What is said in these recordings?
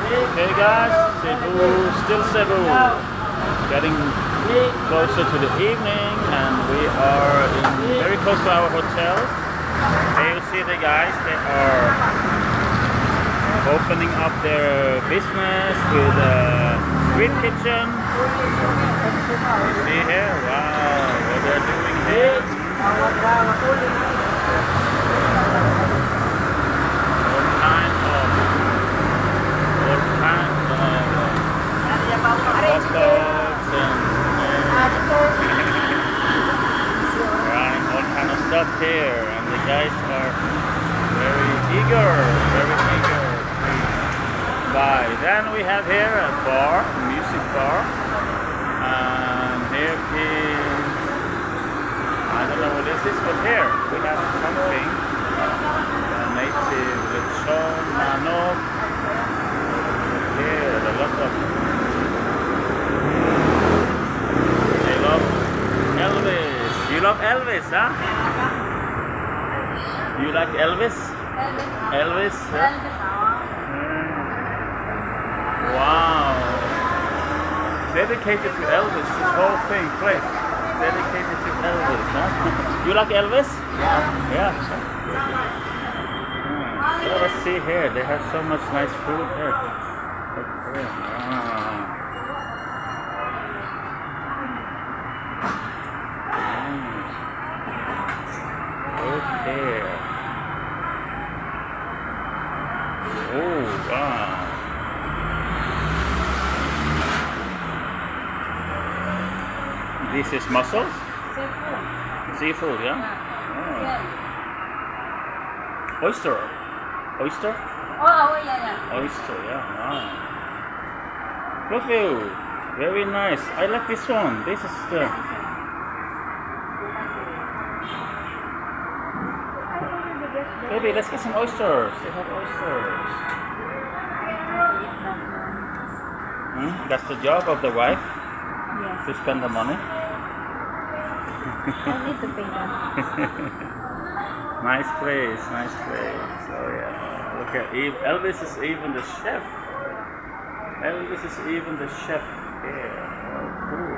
Okay guys, Cebu, still Cebu. Getting closer to the evening and we are very close to our hotel. There you see the guys, they are opening up their business with a street kitchen. You see here, wow, what they're doing here. Hot dogs and all kind of stuff here, and the guys are very eager to buy. Then we have here a bar, a music bar, and here is, I don't know what this is, but here we have something, native lechon, manok. Here, a lot of. They love Elvis. You love Elvis, huh? You like Elvis? Elvis? Huh? Wow. Dedicated to Elvis, this whole place. Dedicated to Elvis, huh? You like Elvis? Yeah. So let's see here. They have so much nice food here. Okay. Oh wow. This is mussels? Seafood, yeah? Oh. Oyster? Oh, yeah. Oyster, yeah. Wow. Look you, very nice. I like this one. This is the. Baby, let's get some oysters. They have oysters. That's the job of the wife. Yes. To spend the money. I need to pay them. Nice place. Oh yeah. Look at Elvis is even the chef. Elvis is even the chef here. Oh, cool.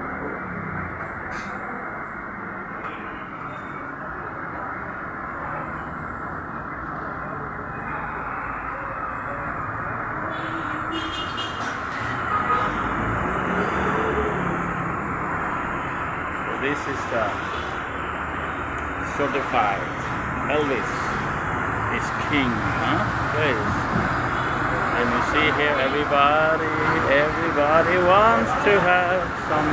So this is the certified Elvis is king, huh? Please. And you see here, everybody wants to have some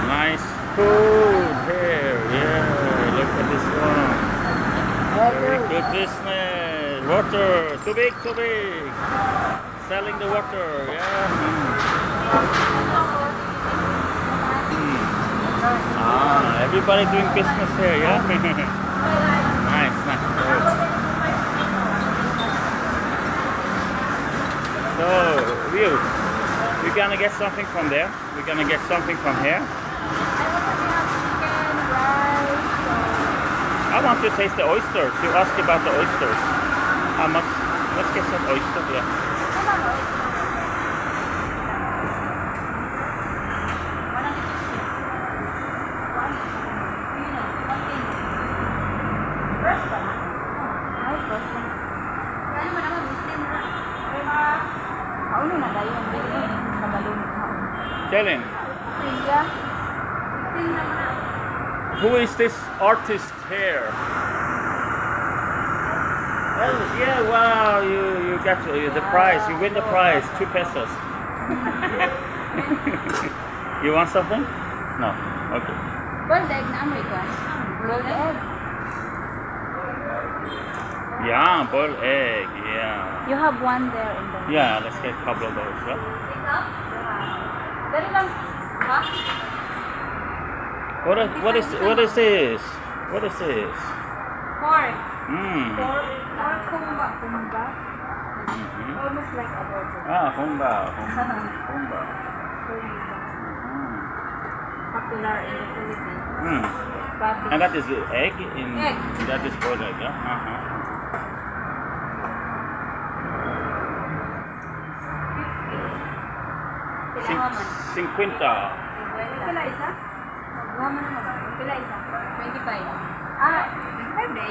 nice food here. Yeah, look at this one. Very good business. Water, too big. Selling the water, yeah. Everybody doing business here, yeah. Nice. So, we're gonna get something from there. We're gonna get something from here. I want to taste the oysters. You asked about the oysters. How much? Let's get some oysters, yeah. Jalen, who is this artist here? Well, yeah, wow, you got the prize. You win the prize, 2 pesos. You want something? No. Okay. Boiled egg na American. Boiled egg. Yeah, boiled egg. Yeah. You have one there in the. Yeah, let's get a couple of those. Yeah. Dali lang. Ha? What is this? What is this? Pork. Pork. Or kumba. Almost like a burger. Humba. Popular in the Philippines. But And that is the egg in. Egg. That is boiled egg. Yeah. Pila isa? Pila isa? 25. Ah, 25 days.